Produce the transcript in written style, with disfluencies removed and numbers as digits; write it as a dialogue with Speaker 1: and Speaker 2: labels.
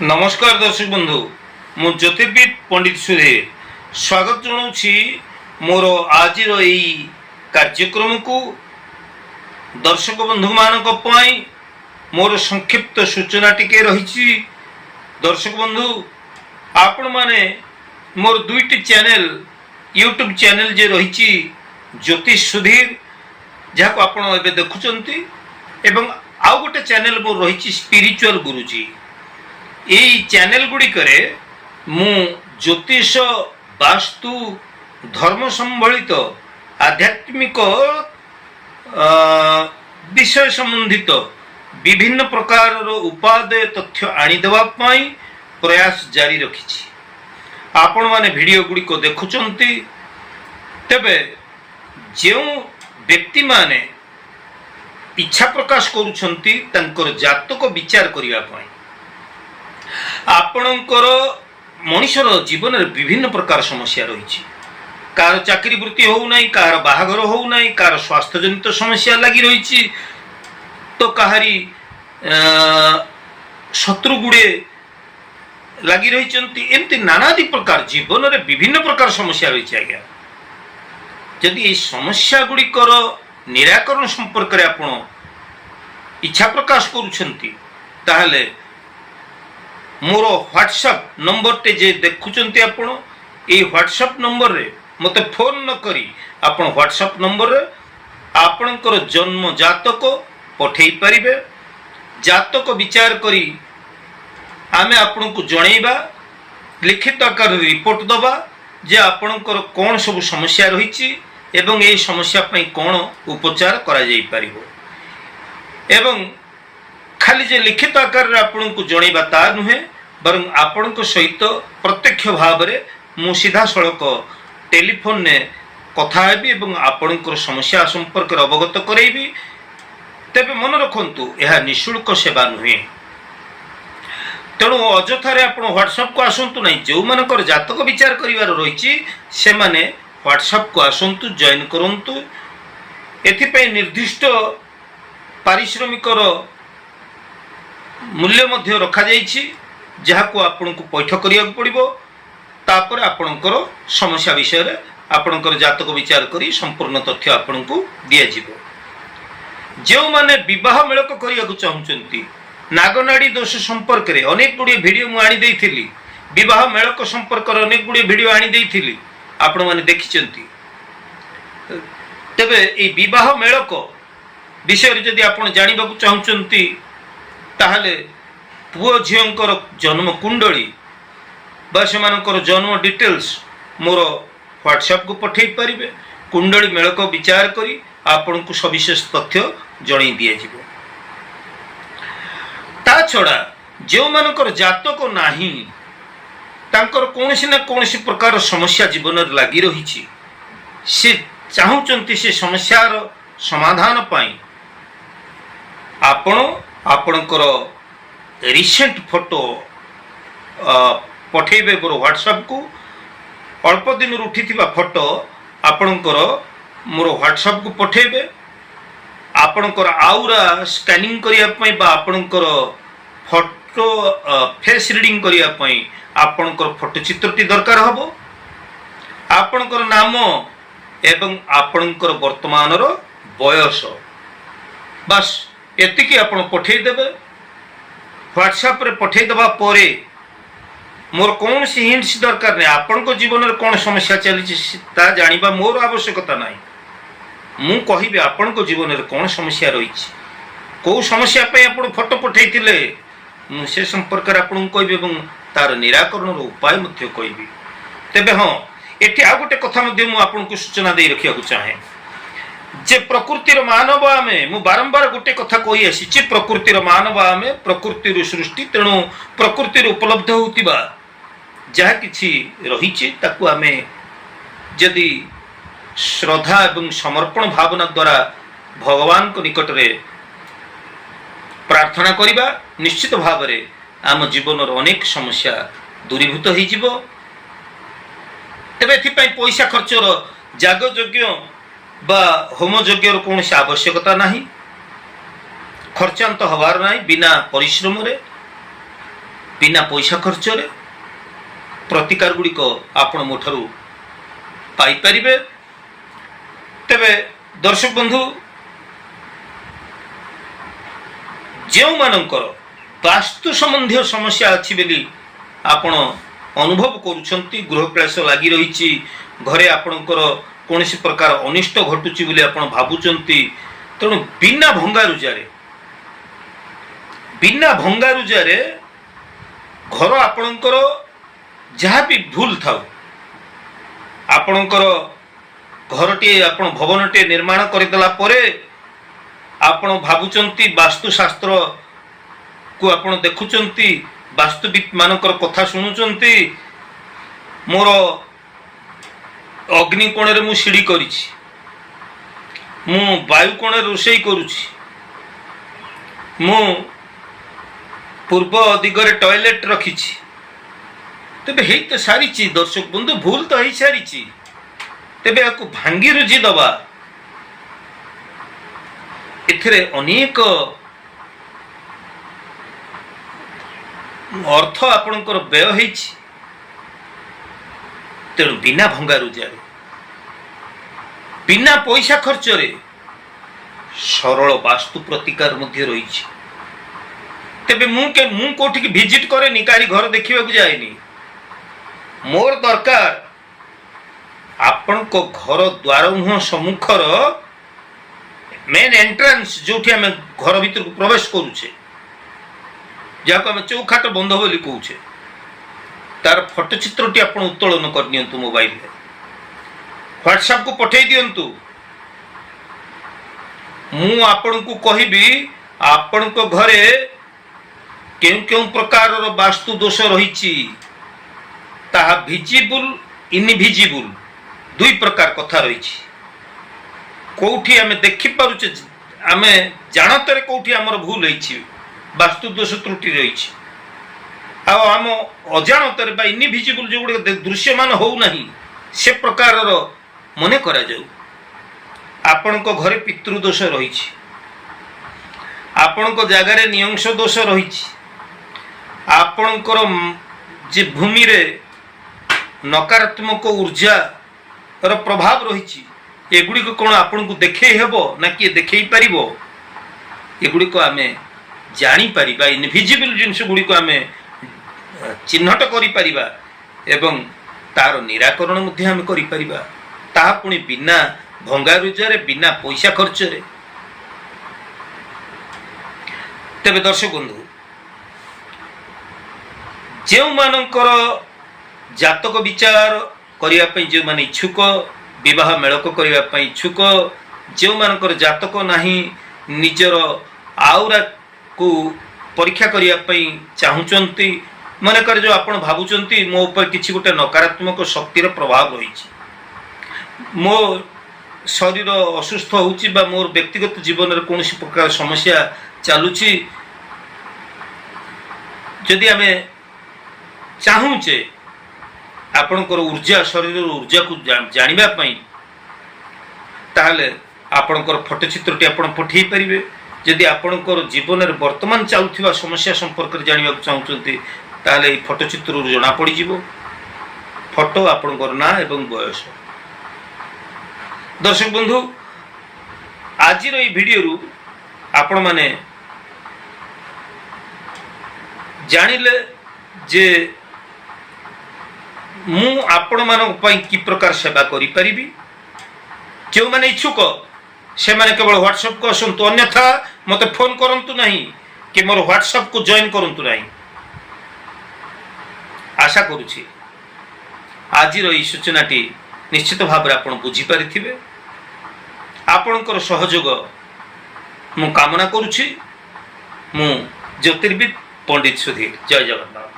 Speaker 1: नमस्कार दर्शक बंधु मु ज्योतिर्विद पंडित सुधीर स्वागत जनाऊँगी मोर आज कार्यक्रम को दर्शक बंधु मान मोर संक्षिप्त सूचना टिके रही। दर्शक बंधु आपण माने मोर दुईटी चैनल यूट्यूब चैनल जे रही ज्योतिष सुधीर जहाँ को आपण एबे देखुचंती एवं आउ गोटे चैनल मोर रही स्पिरिचुअल गुरुजी। यही चैनल गुड़िक मु ज्योतिष वास्तु धर्म संबलित आध्यात्मिक विषय संबंधित विभिन्न प्रकार उपादेय तथ्य आनीदेवा प्रयास जारी रखी। आपण माने वीडियो गुड़िक देखुचंती तेबे जो व्यक्ति माने इच्छा प्रकाश करुछंती तांकर जातक विचार करिया पाई आपणकर मनुष्यर जीवन में विभिन्न प्रकार समस्या रही। कार चाकरी वृत्ति हो ना, कार बाहागर हो ना, कार स्वास्थ्य जनित समस्या लगी रही, तो कहारी शत्रु गुड़े लगी रही। एमती नानादि प्रकार जीवन में विभिन्न प्रकार समस्या रही। आज्ञा जदि ये समस्या गुड़िकर निराकरण संपर्क में आपण इच्छा प्रकाश करुछंती ताहले मोर व्हाट्सएप नंबर टे जे देखुचंती आपण ए व्हाट्सएप नंबर रे मते फोन न करी आपण व्हाट्सएप नंबर रे आपणकर जन्म जातक पठेई परिबे। जातक विचार करी आमे आपण को जणैबा, लिखित आकार रिपोर्ट दबा जे आपणकर कोन सब समस्या रही एवं ए समस्या पई कोन उपचार करा जाई परिबो। एवं खाली जे लिखित आकार रे आपण को जणैबा ता नुहे बरं आपण सहित प्रत्यक्ष भाव में मु सीधा सड़क टेलीफोन ने कथा हेबी एवं आपणकर समस्या संपर्क अवगत करैबी। तेबे मन रखंतु यह निःशुल्क सेवा नुहे, तेणु अजथारे आपण व्हाट्सएप को आसंतु नहीं। जो मानकर जातक विचार करिवार रही से माने व्हाट्सएप को आसंतु, जॉइन करंतु। एथिपई निर्दिष्ट पारिश्रमिकर मूल्य मध्य रखा जाइछि जहाँ को आपन को पैठ करिया पड़िबो। तापर आपणकर समस्या विषय रे आपणकर जातक विचार करी संपूर्ण तथ्य आपन को दिया जिवो। जो माने विवाह मेलक करिया को चाहुचंती नागनाड़ी दोष संपर्क रे अनेक गुडी वीडियो मु आनी देइथिली। विवाह मेलक संपर्क रे अनेक गुडी वीडियो आनी देइथिली, आपण माने देखिचंती। तबे ए विवाह मेलक विषय रे जदि आपण जानिबा को चाहुचंती ताहले पुओ झींकर जन्म कुंडली बा सेमानकर जन्म डिटेल्स मोर व्हाट्सएप को पठे पारिबे। कुंडली मेलक विचार करी आपण को सविशेष तथ्य जणै दिया जिवो। ता छड़ा जो मानकर जातक नाही तांकर कोनसी ना कोनसी प्रकार समस्या जीवन में लगी रही, से चाहुचंती से समस्यार समाधान पाई आपण आपणकर रिसेंट फोटो पठेबे मोर व्हाट्सएप को। अल्प दिन उठी फोटो आपणकर मोर व्हाट्सएप को पठेबे। आपणकर आउरा स्कैनिंग करिया पई बा आपणकर फोटो फेस रीडिंग करिया पई आपणकर फोटो चित्रटी दरकार हबो। आपणकर नाम एवं आपणकर वर्तमान रो बयस बस एतिकी आपण पठेई देबे। व्हाट्सएप रे पठेई दबा परे मोर कौन सी हिंट्स दरकार नहीं। आपण को जीवन में कौन समस्या चली ता जानिबा मोर आवश्यकता नहीं। मु कहिबे आपण को जीवन में कौन समस्या रही, को समस्या पे आपण फोटो पठेइथिले मु से संपर्क रे आपण कहिबे एवं तार निराकरण रो उपाय मध्य कहिबी। तेबे हां एठी आ गोटे कथा मध्य मु आपण को सूचना दे रखिया को चाहे जे प्रकृतिर मानव आमे मु बारंबार गोटे कथा कहि आसी प्रकृतिर मानव आमे प्रकृतिर सृष्टि। तेणु प्रकृतिर उपलब्ध होतिबा जहाँ किछि रही ताकू आमे जदि श्रद्धा एवं समर्पण भावना द्वारा भगवान को निकट रे प्रार्थना करिबा निश्चित भाव रे आम जीवन अनेक समस्या दूरीभूत हो जिवो। तेबे एथिपई पैसा खर्चर जाग यज्ञ बा होम यज्ञ कौन आवश्यकता नहीं। खर्चांत हबार ना बिना परिश्रम रे बिना पैसा खर्च प्रतिकार गुड़िक आपण मोठू पाइपर। तेबे दर्शक बंधु जो मानकर वास्तु संबंधी समस्या अच्छी बोली आपण अनुभव करुछंती, गृह क्लेश लगी रही, घरे आपणकर कौन प्रकार अनिष्ट घटुची बोली आपण भावुचंती, तेणु बिना भंगारुजारे घर आपणकर जहाँ भी भूल थाउ, आपणकर घरटे आपण भवनटे निर्माण करदेला परे आपण भावुचंती वास्तुशास्त्र को आपण देखुचंती, वास्तुविद मानकर कथा शुणुचंती, मोर अग्नि कोण रे मु सीढ़ी करिछि, मु वायु कोण रोषेई करुछि, मु पूर्व दिगरे टॉयलेट रखिछि। तेबे हेई तो सारी दर्शक बंधु भूल तो हेई सारी, तेबे याकु भांगी रुजी दबा एथिरे अनेक अर्थ आपणकर व्यय होइछि। तेणु बिना भंगारुजारे बिना पैसा खर्च रे सरल वास्तु प्रतिकार मध्य रही। तेबे मु कोठी विजिट करेनी, काली घर देखा जाएनी, मोर दरकार आपण को घर द्वार मुह सम्मुखर मेन एंट्रांस जो आम घर भीतर को प्रवेश करुचे, जहाँ आम चौखाट बंध बोली कहूचे, तार फोटोचित्रटी आप उत्तोलन करनियंतु मोबाइल रे, व्हाट्सएप को पठे दियंतु। मु आपण को कहिबी आपण को घरे केउ केउ प्रकार वास्तु दोष रही, ताहा विजिबल इनविजिबल दुई प्रकार कथा रही। कौटी आम देखि पारुचे, आम जानतरे कौटी आमर भूल होइछि, वास्तु दोष त्रुटि रही, आम अजाणतरे बा इनविजिबल जो गुड़े दृश्यमान हो नहीं से प्रकार मन करा जाऊ। आपण को घरे पितृदोष रही, आपण को जगार नियंश दोष रही, आपणकर जे भूमि रे नकारात्मक ऊर्जा र प्रभाव रही, एगुड़ी को कौन आपन को देखे हेबो ना किए देखे पारिबो, एगुड़ी को आमे जानी परिबा, इनविजिबल जिनस गुड़ी को आमे चिन्हट करि परिबा एवं तार निराकरण मध्ये आमे करि परिबा, ता पुणी बिना भंगारुजारे बिना पैसा खर्च रे। तेबे दर्शक बंधु जो मानकर जातक विचार करिया पई, जो माने इच्छुक विवाह मेलक करिया पई इच्छुक, जो मानकर जातक नाही निजर आउरा को परीक्षा करिया पई चाहुचंती, माने कर जो आपण भाबुचंती मो ऊपर किछि गोटे नकारात्मक शक्तिर प्रभाव रही, मो शरीर असुस्थ होउची बा मोर व्यक्तिगत जीवन रे कोनोसी प्रकार समस्या चालुची, जदि आमे चाहूचे आपणकर ऊर्जा शरीर ऊर्जा को जानिबा पई, ताहले आपणकर फोटोचित्रटी आपण पठेई परिबे। जदि आपणकर जीवन रे वर्तमान चालुथिबा समस्या संपर्क रे जानिबा चाहूचंती, ताहले ए फोटोचित्र जना पड़ी जिवो, फोटो आपणकर ना एवं बयस। दर्शक बंधु आज रो भिडियो आपण माने जानिले जे मु आपण मानक पई कि प्रकार सेवा करि परिबी। जो माने इच्छुक से माने केवल व्हाट्सएप को आसंतु, अन्यथा मते फोन करंतु नहीं कि मोर व्हाट्सएप को जॉइन करंतु नहीं। आशा करूछि आज रो सूचनाटी निश्चित भाव रे आपण बुझी पारिथिबे। आपणकर सहयोग मु कामना करूछि। मु ज्योतिर्विद पंडित सुधीर। जय जगन्नाथ।